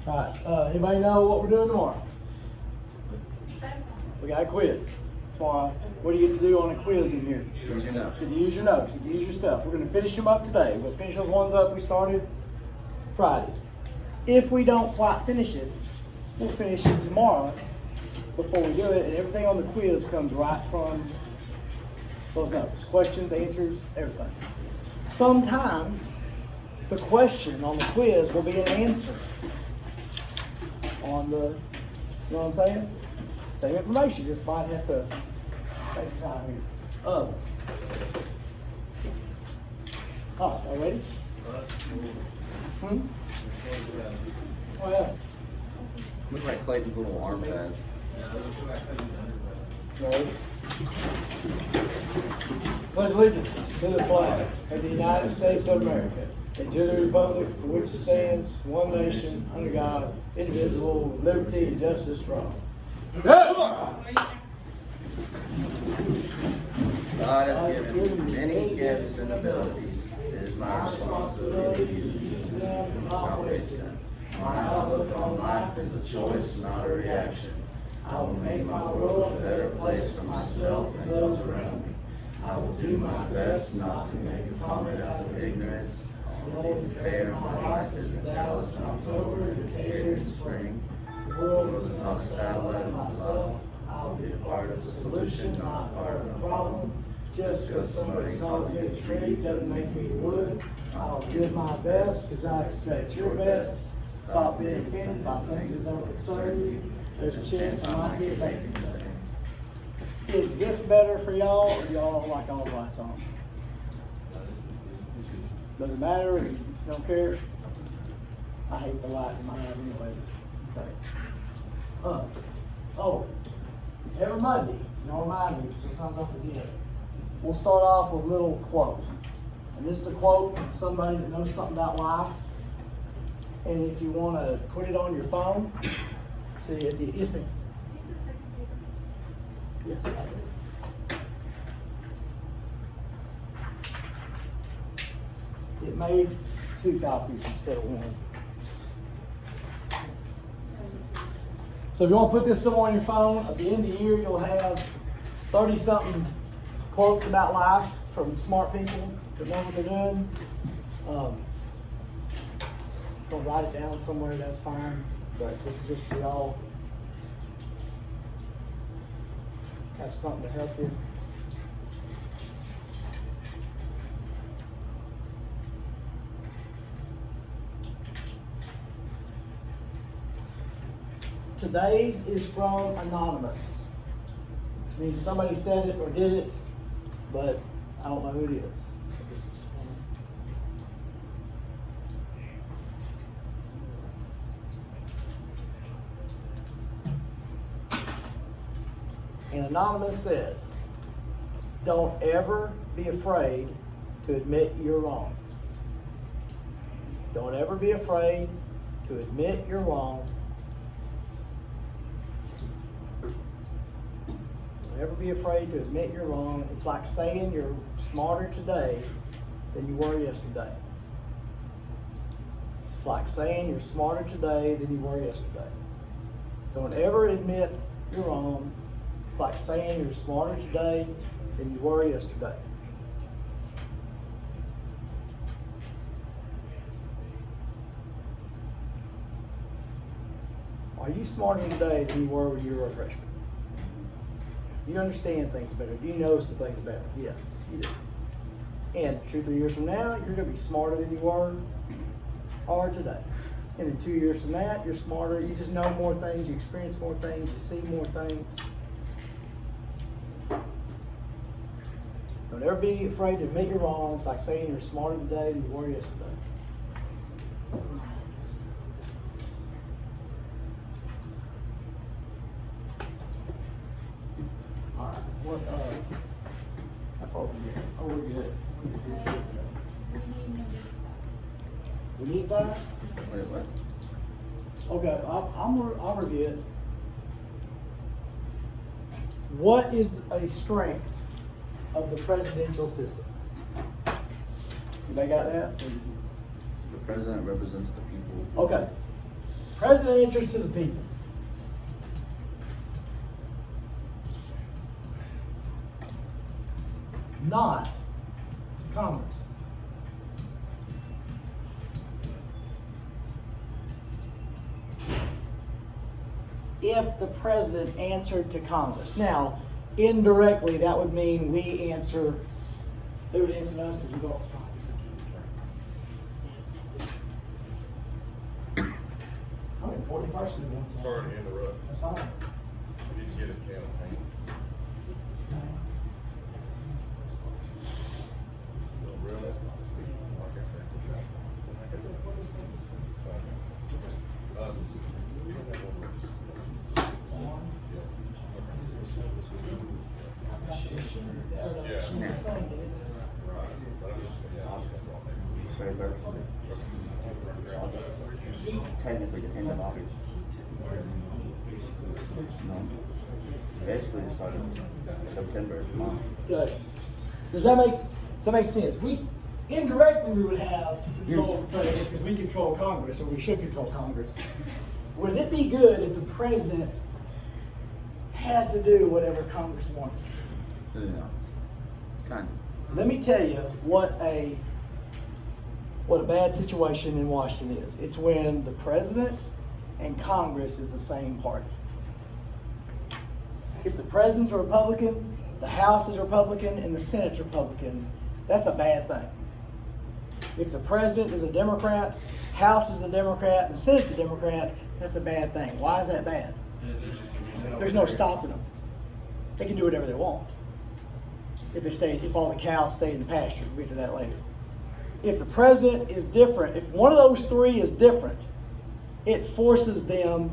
Alright, anybody know what we're doing tomorrow? We got a quiz tomorrow. What do you get to do on a quiz in here? Use your notes. You get to use your notes, you get to use your stuff. We're going to finish them up today. We'll finish those ones up we started Friday. If we don't quite finish it, we'll finish it tomorrow before we do it, and everything on the quiz comes right from those notes. Questions, answers, everything. Sometimes the question on the quiz will be an answer on the, you know what I'm saying? Same information, just might have to take some time here. Oh, y'all ready? Oh, yeah. Looks like Clayton's little arm pad. Ready? Pledge allegiance to the flag of the United States of America and to the republic for which it stands, one nation, under God, indivisible, with liberty and justice for all. God has given me many gifts and abilities. It is my responsibility to use them and not waste them. My outlook on life is a choice, not a reaction. I will make my world a better place for myself and those around me. I will do my best not to make a comment out of ignorance. Only fair in my life is in Dallas in October, Decatur in spring. The world was not a satellite of myself. I'll be a part of the solution, not part of the problem. Just because somebody calls me a tree doesn't make me wood. I'll give my best because I expect your best. Stop being offended by things that don't concern you. There's a chance I might get bacon today. Is this better for y'all, or y'all like all the lights on? Doesn't matter, you don't care? I hate the light in my eyes anyway. Okay. Oh, every Monday, y'all remind me, sometimes I forget. We'll start off with a little quote. And this is a quote from somebody that knows something about life. And if you want to put it on your phone, see it. Yes, ma'am. Yes, I do. It made 2 copies instead of 1. So if you want to put this somewhere on your phone, at the end of the year you'll have 30-something quotes about life from smart people that know what they're doing. If you'll write it down somewhere, that's fine. But this is just so y'all have something to help you. Today's is from Anonymous. I mean, somebody said it or did it, but I don't know who it is. So this is And Anonymous said, "Don't ever be afraid to admit you're wrong. Don't ever be afraid to admit you're wrong. Don't ever be afraid to admit you're wrong. It's like saying you're smarter today than you were yesterday. It's like saying you're smarter today than you were yesterday. Don't ever admit you're wrong. It's like saying you're smarter today than you were yesterday." Are you smarter today than you were when you were a freshman? Do you understand things better? Do you know some things better? Yes, you do. And 2 or 3 years from now, you're going to be smarter than you were or today. And in 2 years from that, you're smarter. You just know more things. You experience more things. You see more things. Don't ever be afraid to admit you're wrong. It's like saying you're smarter today than you were yesterday. All right. What? How far are we get? Oh, we're good. We need 5? Wait, what? Okay, I'll review it. What is a strength of the presidential system? Anybody got that? The president represents the people. Okay. President answers to the people. Not Congress. If the president answered to Congress. Now, indirectly, that would mean we answer, they would answer to us because we go. I'm an important person to answer. Sorry to interrupt. That's fine. I didn't get a can of paint. It's the same. It's the same. No, real, that's not a stick. Okay. Technically, the end of August. No. Basically, it started September. Good. Does that make sense? Indirectly we would have control of the president because we control Congress, or we should control Congress. Would it be good if the president had to do whatever Congress wanted? Yeah. Kind of. Let me tell you what a bad situation in Washington is. It's when the president and Congress is the same party. If the president's a Republican, the House is Republican, and the Senate's Republican, that's a bad thing. If the president is a Democrat, House is a Democrat, and the Senate's a Democrat, that's a bad thing. Why is that bad? There's no stopping them. They can do whatever they want. If all the cows stay in the pasture, we'll get to that later. If the president is different, if one of those three is different, it forces them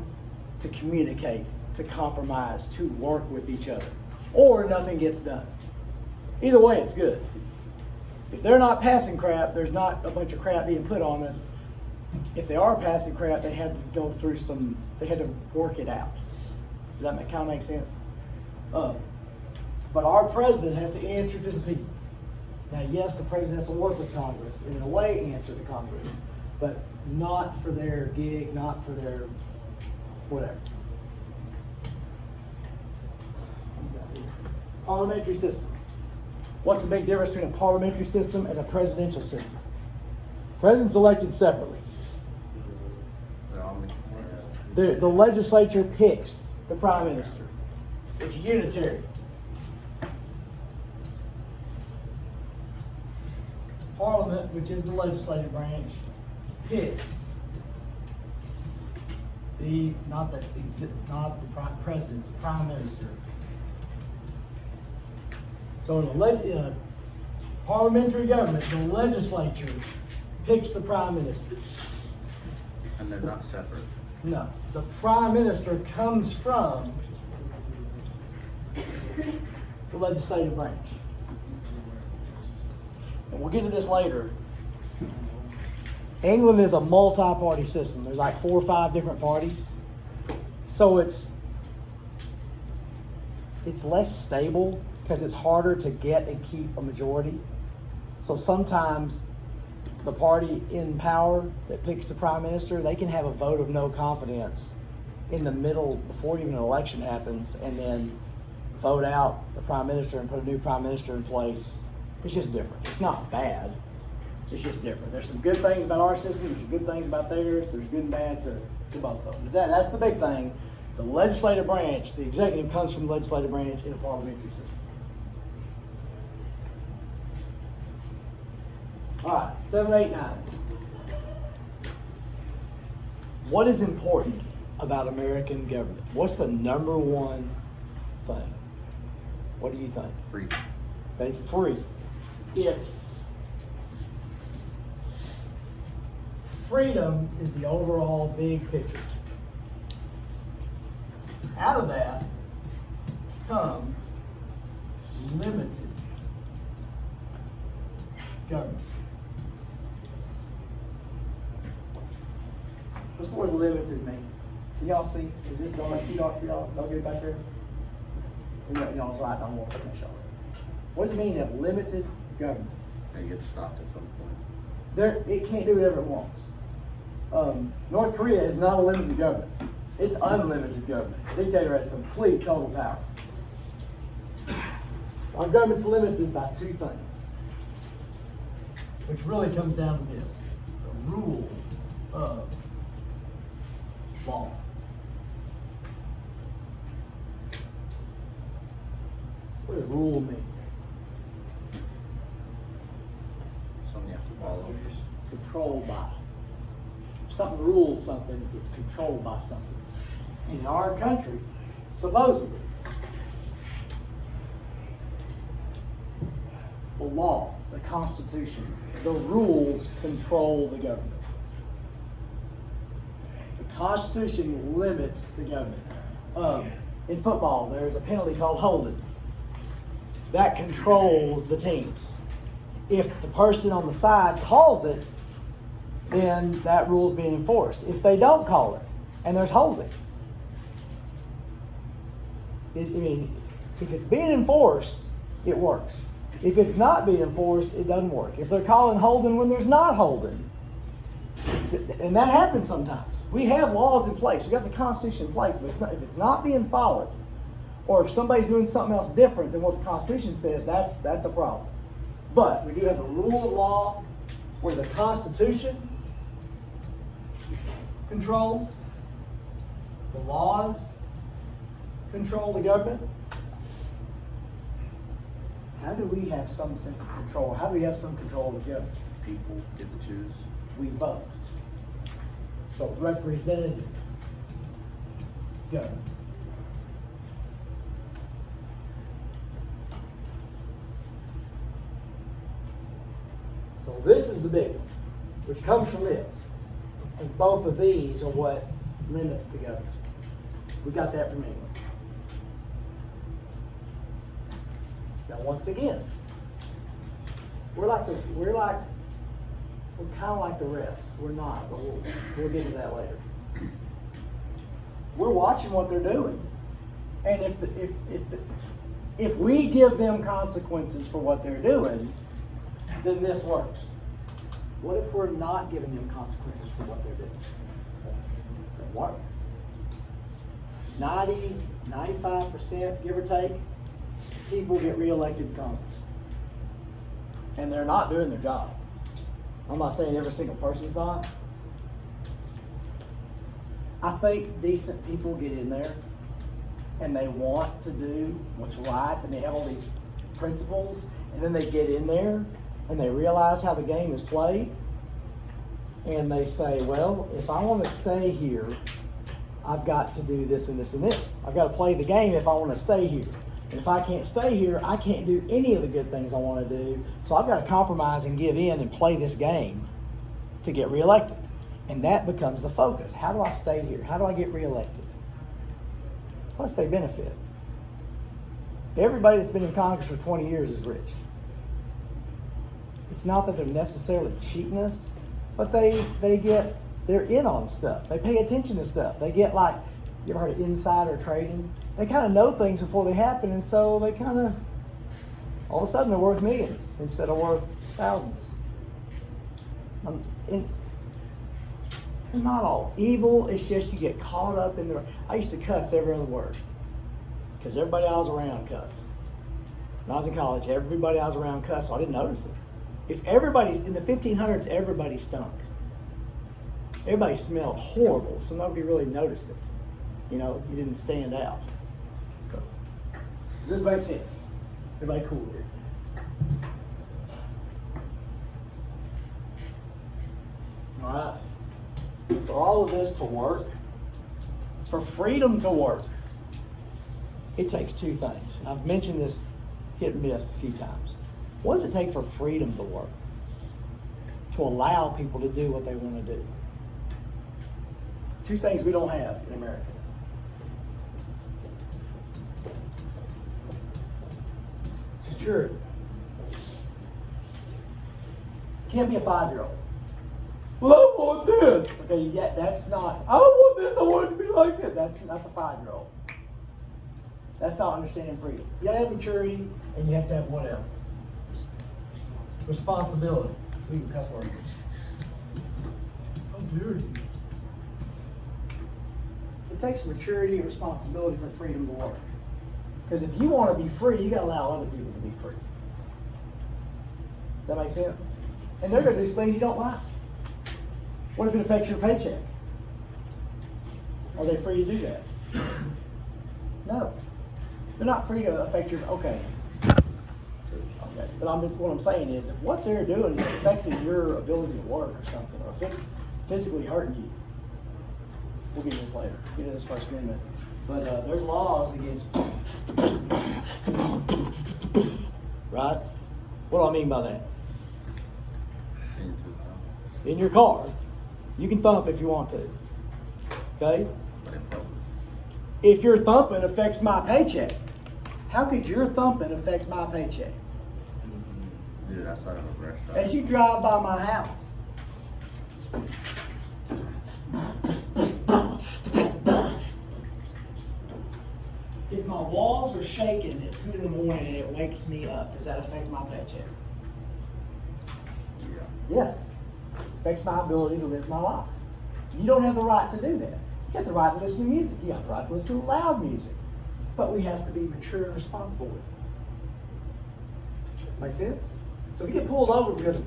to communicate, to compromise, to work with each other, or nothing gets done. Either way, it's good. If they're not passing crap, there's not a bunch of crap being put on us. If they are passing crap, they had to go through they had to work it out. Does that kind of make sense? But our president has to answer to the people. Now, yes, the president has to work with Congress, and in a way answer to Congress, but not for their gig, not for their whatever. Parliamentary system. What's the big difference between a parliamentary system and a presidential system? President's elected separately. The legislature picks the prime minister. It's unitary. Parliament, which is the legislative branch, picks not the president's prime minister. So in a parliamentary government, the legislature picks the prime minister. And they're not separate. No, the prime minister comes from the legislative branch. And we'll get to this later. England is a multi-party system. There's like 4 or 5 different parties. So it's less stable because it's harder to get and keep a majority. So sometimes the party in power that picks the prime minister, they can have a vote of no confidence in the middle before even an election happens, and then vote out the prime minister and put a new prime minister in place. It's just different. It's not bad. It's just different. There's some good things about our system. There's some good things about theirs. There's good and bad to both of them. That's the big thing. The legislative branch, the executive comes from the legislative branch in a parliamentary system. All right, 7, 8, 9. What is important about American government? What's the number one thing? What do you think? Free. Okay, free. It's freedom is the overall big picture. Out of that comes limited government. What's the word limited mean? Can y'all see? Is this going too dark for y'all? Don't get it back there. Y'all's right. I'm going to put my shoulder. What does it mean to have limited government? It gets stopped at some point. It can't do whatever it wants. North Korea is not a limited government. It's unlimited government. The dictator has complete, total power. Our government's limited by two things, which really comes down to this: the rule of law. What does rule mean? Something you have to follow. Controlled by. If something rules something, it's controlled by something. In our country, supposedly, the law, the Constitution, the rules control the government. The Constitution limits the government. In football, there's a penalty called holding. That controls the teams. If the person on the side calls it, then that rule's being enforced. If they don't call it, and there's holding, if it's being enforced, it works. If it's not being enforced, it doesn't work. If they're calling holding when there's not holding, and that happens sometimes. We have laws in place. We got the Constitution in place, but if it's not being followed, or if somebody's doing something else different than what the Constitution says, that's a problem. But we do have the rule of law, where the Constitution controls, the laws control the government. How do we have some sense of control? How do we have some control of the government? People get to choose. We vote. So representative government. So this is the big one, which comes from this. And both of these are what limits the government. We got that from England. Now once again, we're kind of like the refs. We're not, but we'll get to that later. We're watching what they're doing, and if we give them consequences for what they're doing, then this works. What if we're not giving them consequences for what they're doing? It works. 95%, give or take, people get reelected to Congress, and they're not doing their job. I'm not saying every single person's not. I think decent people get in there and they want to do what's right, and they have all these principles, and then they get in there and they realize how the game is played, and they say, well, if I want to stay here, I've got to do this and this and this. I've got to play the game if I want to stay here. And if I can't stay here, I can't do any of the good things I want to do. So I've got to compromise and give in and play this game to get reelected. And that becomes the focus. How do I stay here? How do I get reelected? Plus, they benefit. Everybody that's been in Congress for 20 years is rich. It's not that they're necessarily cheating us, but they're in on stuff. They pay attention to stuff. They get like, you ever heard of insider trading? They kind of know things before they happen, and so they kind of, all of a sudden they're worth millions instead of worth thousands. They're not all evil, it's just you get caught up in the, I used to cuss every other word, because everybody I was around cussed. When I was in college, everybody I was around cussed, so I didn't notice it. If everybody's, in the 1500s, everybody stunk. Everybody smelled horrible, so nobody really noticed it. You know, you didn't stand out. So, does this make sense? Everybody cool here? All right. For all of this to work, for freedom to work, it takes two things. I've mentioned this hit and miss a few times. What does it take for freedom to work? To allow people to do what they want to do. Two things we don't have in America. Security. Can't be a 5-year-old. Well, I want this. Okay, yeah, that's not, I don't want this, I want it to be like this. That's a 5-year-old. That's not understanding freedom. You gotta have maturity, and you have to have what else? Responsibility. We can cuss words. How dare you? It takes maturity and responsibility for freedom to work. Because if you want to be free, you got to allow other people to be free. Does that make sense? And they're going to do things you don't like. What if it affects your paycheck? Are they free to do that? No. They're not free to affect your, okay. But what I'm saying is, if what they're doing is affecting your ability to work or something, or if it's physically hurting you, we'll get to this later. Get to this First Amendment. But there's laws against, right? What do I mean by that? In your car, you can thump if you want to. Okay? If your thumping affects my paycheck, how could your thumping affect my paycheck? Dude, I started a restaurant. As you drive by my house, if my walls are shaking at 2 in the morning and it wakes me up, does that affect my paycheck? Yeah. Yes. It affects my ability to live my life. You don't have the right to do that. You got the right to listen to music. You got the right to listen to loud music. But we have to be mature and responsible with it. Make sense? So if you get pulled over because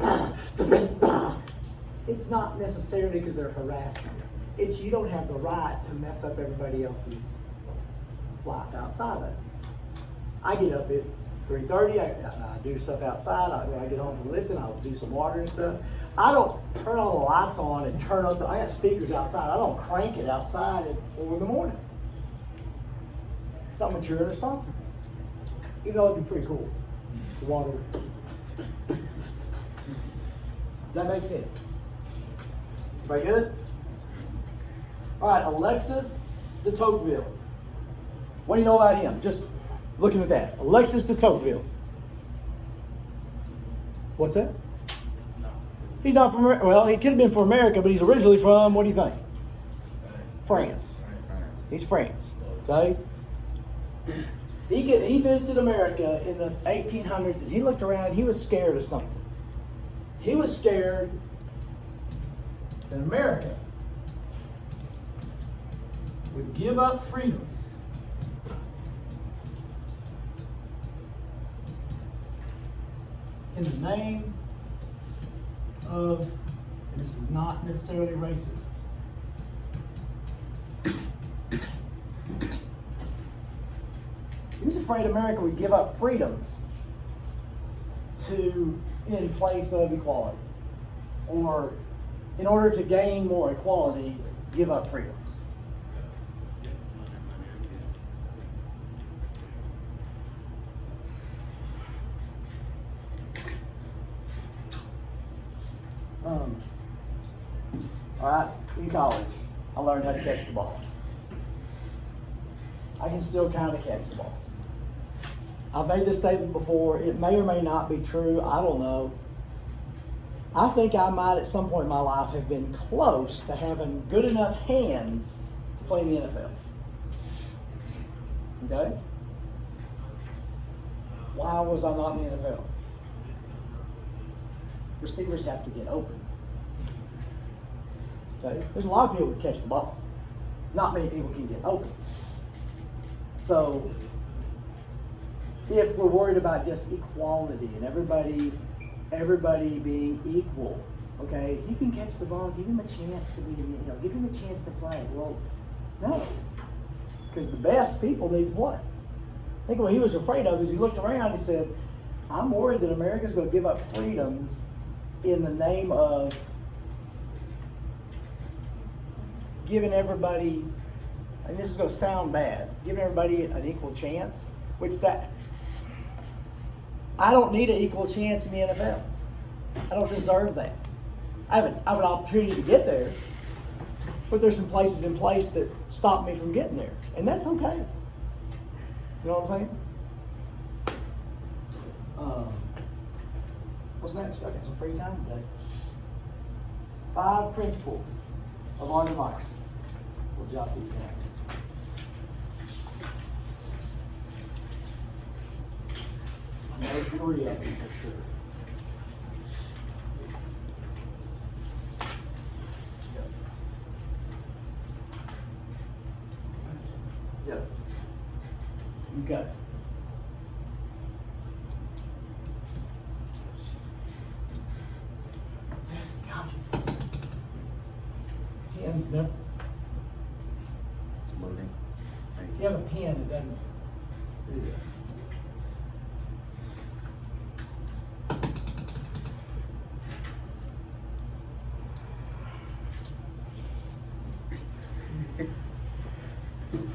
it's not necessarily because they're harassing you. It's you don't have the right to mess up everybody else's life outside of it. I get up at 3:30, I do stuff outside. When I get home from lifting, I'll do some water and stuff. I don't turn all the lights on and turn up I got speakers outside. I don't crank it outside at 4 in the morning. It's not mature and responsible. Even though it'd be pretty cool. The water. Does that make sense? Very good? All right, Alexis de Tocqueville. What do you know about him? Just looking at that. Alexis de Tocqueville. What's that? No. He's not from, well, he could have been from America, but he's originally from, what do you think? France. He's France, okay? He visited America in the 1800s, and he looked around, and he was scared of something. He was scared that America would give up freedoms in the name of, and this is not necessarily racist, he was afraid America would give up freedoms in place of equality, or in order to gain more equality, give up freedoms. All right, in college, I learned how to catch the ball. I can still kind of catch the ball. I've made this statement before. It may or may not be true. I don't know. I think I might at some point in my life have been close to having good enough hands to play in the NFL. Okay? Why was I not in the NFL? Receivers have to get open. Okay? There's a lot of people who catch the ball. Not many people can get open. So, if we're worried about just equality and everybody being equal, okay, he can catch the ball, give him a chance to be, give him a chance to play. Well, no, because the best people need to play. I think what he was afraid of is he looked around and he said, I'm worried that America's going to give up freedoms in the name of giving everybody, and this is going to sound bad, giving everybody an equal chance, which I don't need an equal chance in the NFL. I don't deserve that. I have an opportunity to get there, but there's some places in place that stop me from getting there, and that's okay. You know what I'm saying? What's next? I got some free time today. 5 principles of our democracy. We'll jot these down. I know 3 of them for sure. Yep. You got it. Pen's never. Loading. Thank If you have a pen, it doesn't do this.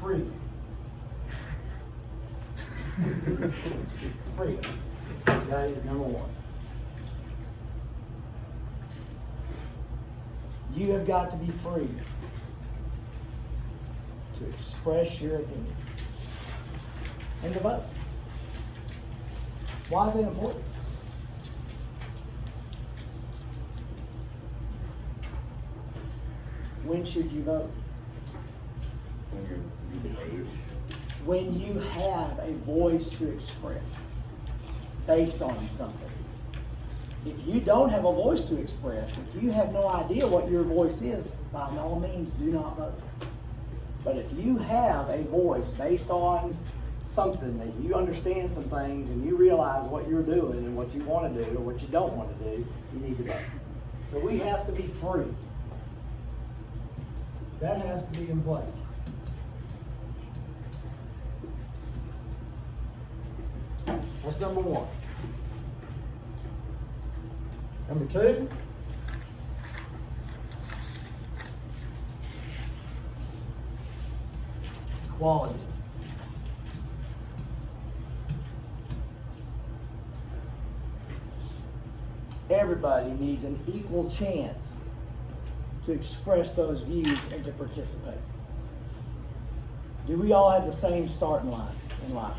Freedom. Freedom. That is number one. You have got to be free to express your opinions and to vote. Why is that important? When should you vote? When you're legal age. When you have a voice to express based on something. If you don't have a voice to express, if you have no idea what your voice is, by all means, do not vote. But if you have a voice based on something that you understand some things and you realize what you're doing and what you want to do or what you don't want to do, you need to vote. So we have to be free. That has to be in place. That's number one. Number two, equality. Everybody needs an equal chance to express those views and to participate. Do we all have the same starting line in life?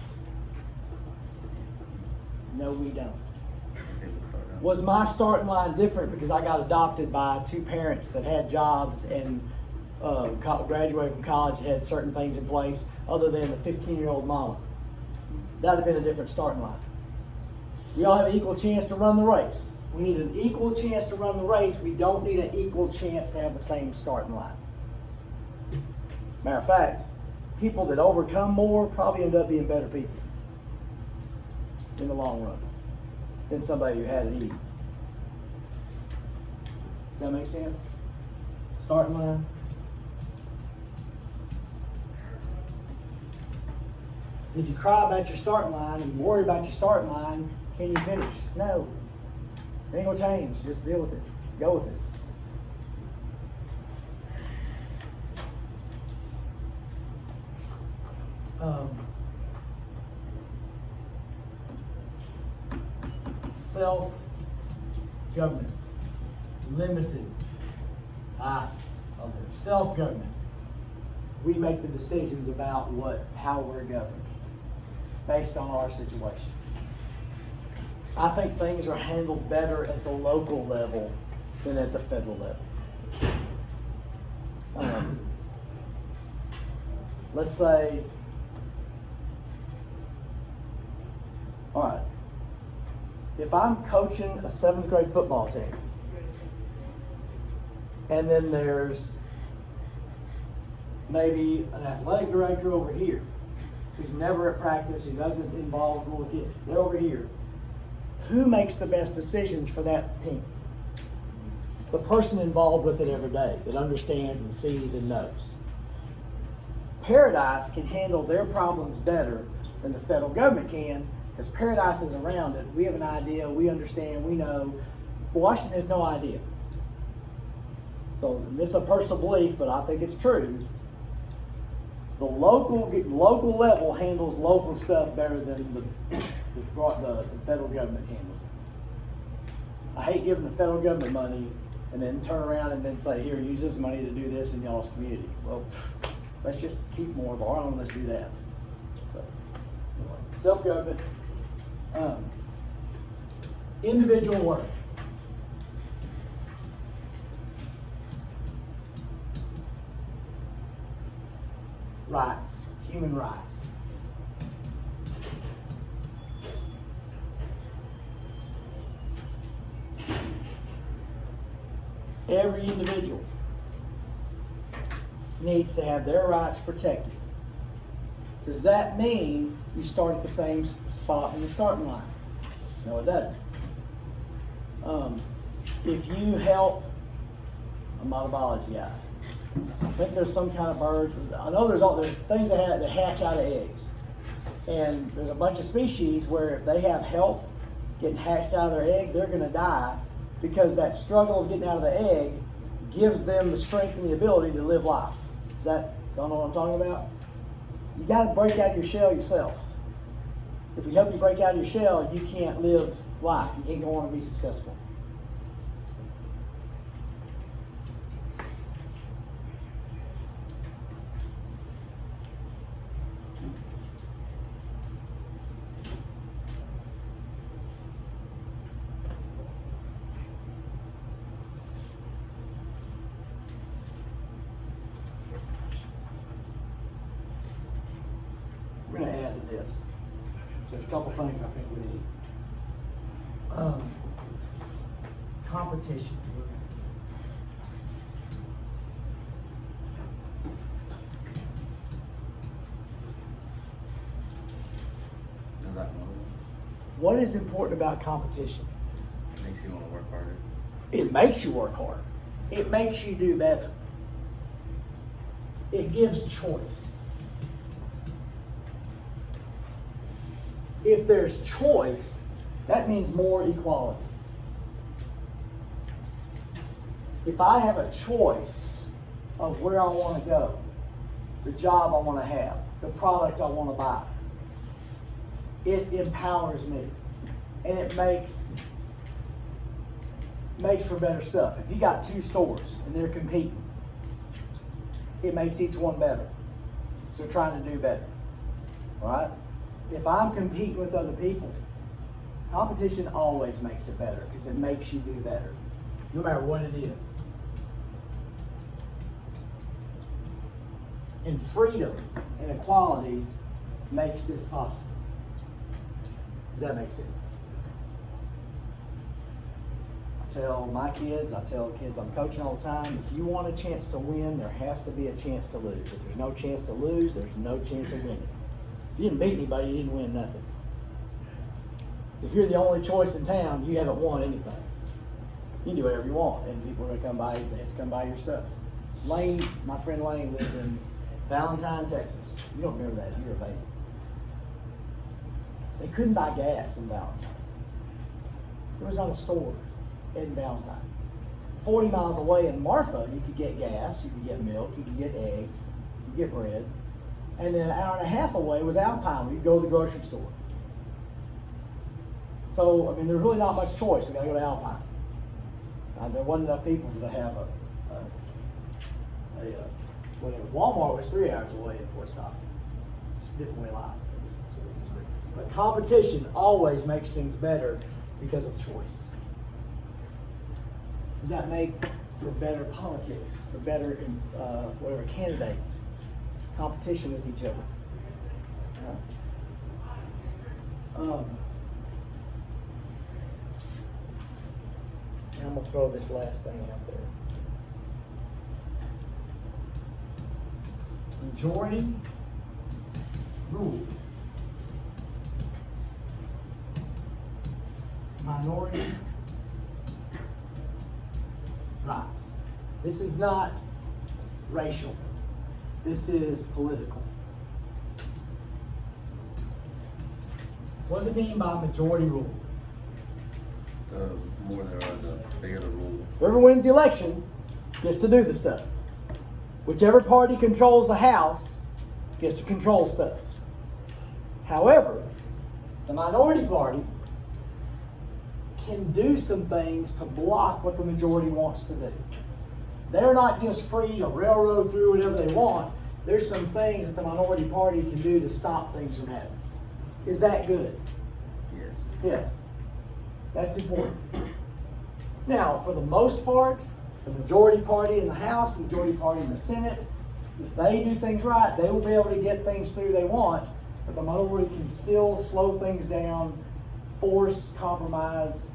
No, we don't. Was my starting line different because I got adopted by two parents that had jobs and graduated from college, had certain things in place other than the 15-year-old mama? That would have been a different starting line. We all have an equal chance to run the race. We need an equal chance to run the race. We don't need an equal chance to have the same starting line. Matter of fact, people that overcome more probably end up being better people in the long run than somebody who had it easy. Does that make sense? Starting line. If you cry about your starting line and you worry about your starting line, can you finish? No. It ain't gonna change. Just deal with it. Go with it. Self-government. Limited. Self-government. We make the decisions about how we're governed based on our situation. I think things are handled better at the local level than at the federal level. Let's say, all right, if I'm coaching a 7th grade football team, and then there's maybe an athletic director over here who's never at practice, who doesn't involve the little kid, they're over here. Who makes the best decisions for that team? The person involved with it every day that understands and sees and knows. Paradise can handle their problems better than the federal government can, because Paradise is around it. We have an idea, we understand, we know. Washington has no idea. So this is a personal belief, but I think it's true. The local level handles local stuff better than the federal government handles it. I hate giving the federal government money and then turn around and then say, here, use this money to do this in y'all's community. Well, let's just keep more of our own, let's do that. So, anyway, self-government, individual worth. Rights, human rights. Every individual needs to have their rights protected Does that mean you start at the same spot in the starting line? No, it doesn't. If you help, I'm not a biology guy. I think there's some kind of birds. I know there's things that hatch out of eggs. And there's a bunch of species where if they have help getting hatched out of their egg, they're going to die because that struggle of getting out of the egg gives them the strength and the ability to live life. Y'all know what I'm talking about? You got to break out of your shell yourself. If we help you break out of your shell, you can't live life. You can't go on and be successful. We're going to add to this. So there's a couple things I think we need. Competition. Is that one? What is important about competition? Makes you want to work harder. It makes you work harder. It makes you do better. It gives choice. If there's choice, that means more equality. If I have a choice of where I want to go, the job I want to have, the product I want to buy, it empowers me. And it makes for better stuff. If you got two stores and they're competing, it makes each one better. So trying to do better. All right? If I'm competing with other people, competition always makes it better because it makes you do better, no matter what it is. And freedom and equality makes this possible. Does that make sense? I tell my kids, I tell the kids I'm coaching all the time, if you want a chance to win, there has to be a chance to lose. If there's no chance to lose, there's no chance of winning. If you didn't beat anybody, you didn't win nothing. If you're the only choice in town, you haven't won anything. You can do whatever you want, and people are going to come by. They have to come buy your stuff. Lane, my friend Lane, lived in Valentine, Texas. You don't remember that? You were a baby. They couldn't buy gas in Valentine. There was not a store in Valentine. 40 miles away in Marfa, you could get gas, you could get milk, you could get eggs, you could get bread. And then an hour and a half away was Alpine, where you go to the grocery store. So, I mean, there's really not much choice. We got to go to Alpine. There wasn't enough people to have whatever. Walmart was 3 hours away in Fort Scott. Just a different way of life. But competition always makes things better because of choice. Does that make for better politics, for better whatever candidates? Competition with each other. And I'm going to throw this last thing out there. Majority rule. Minority rights. This is not racial. This is political. What does it mean by majority rule? The more there are, the bigger the rule. Whoever wins the election gets to do the stuff. Whichever party controls the House gets to control stuff. However, the minority party can do some things to block what the majority wants to do. They're not just free to railroad through whatever they want. There's some things that the minority party can do to stop things from happening. Is that good? Yes. Yes. That's important. Now, for the most part, the majority party in the House, the majority party in the Senate, if they do things right, they will be able to get things through they want, but the minority can still slow things down, force, compromise,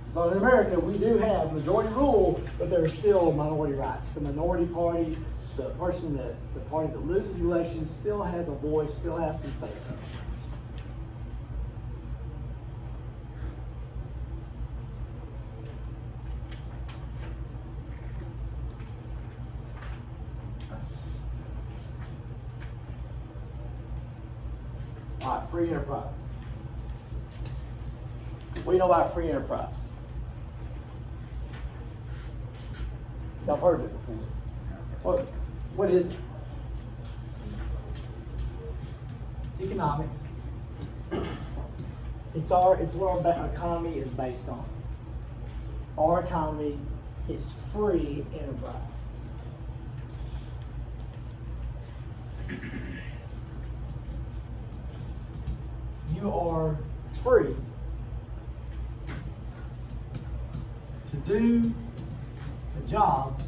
So in America, we do have majority rule, but there are still minority rights. The minority party, the party that loses the election still has a voice, still has some say-so. All right, free enterprise. What do you know about free enterprise? Y'all have heard of it before. What is it? It's economics. It's what our economy is based on. Our economy is free enterprise. You are free to do the job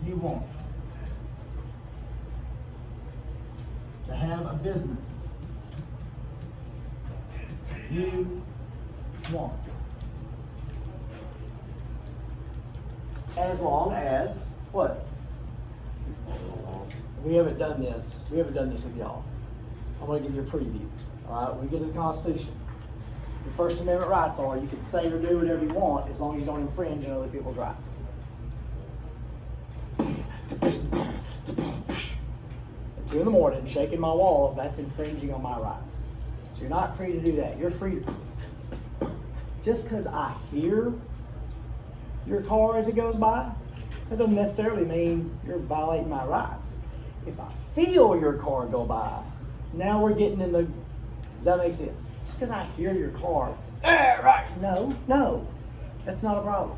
you want, to have a business you want, as long as what? We haven't done this with y'all. I'm going to give you a preview. All right, when we get to the Constitution, your First Amendment rights are you can say or do whatever you want as long as you don't infringe on other people's rights. At 2 in the morning, shaking my walls, that's infringing on my rights. So you're not free to do that. You're free to, just because I hear your car as it goes by, that doesn't necessarily mean you're violating my rights. If I feel your car go by, now we're getting in the, does that make sense? Just because I hear your car, right? No, that's not a problem.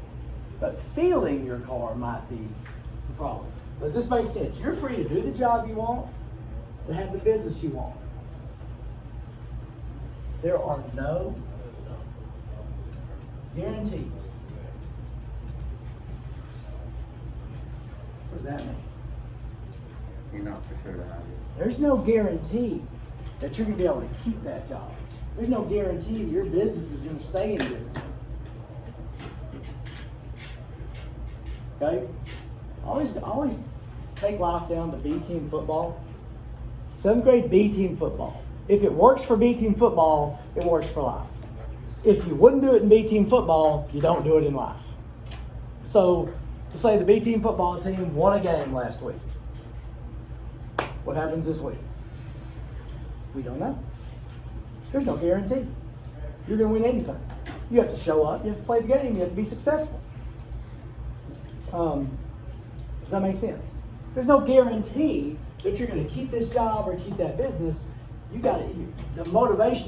But feeling your car might be the problem. Does this make sense? You're free to do the job you want, to have the business you want. There are no guarantees. What does that mean? You're not for sure to have it. There's no guarantee that you're going to be able to keep that job. There's no guarantee that your business is going to stay in business. Okay? Always take life down to B team football. 7th grade B team football. If it works for B team football, it works for life. If you wouldn't do it in B team football, you don't do it in life. So, let's say the B team football team won a game last week. What happens this week? We don't know. There's no guarantee. You're going to win anything. You have to show up. You have to play the game. You have to be successful. Does that make sense? There's no guarantee that you're going to keep this job or keep that business. The motivation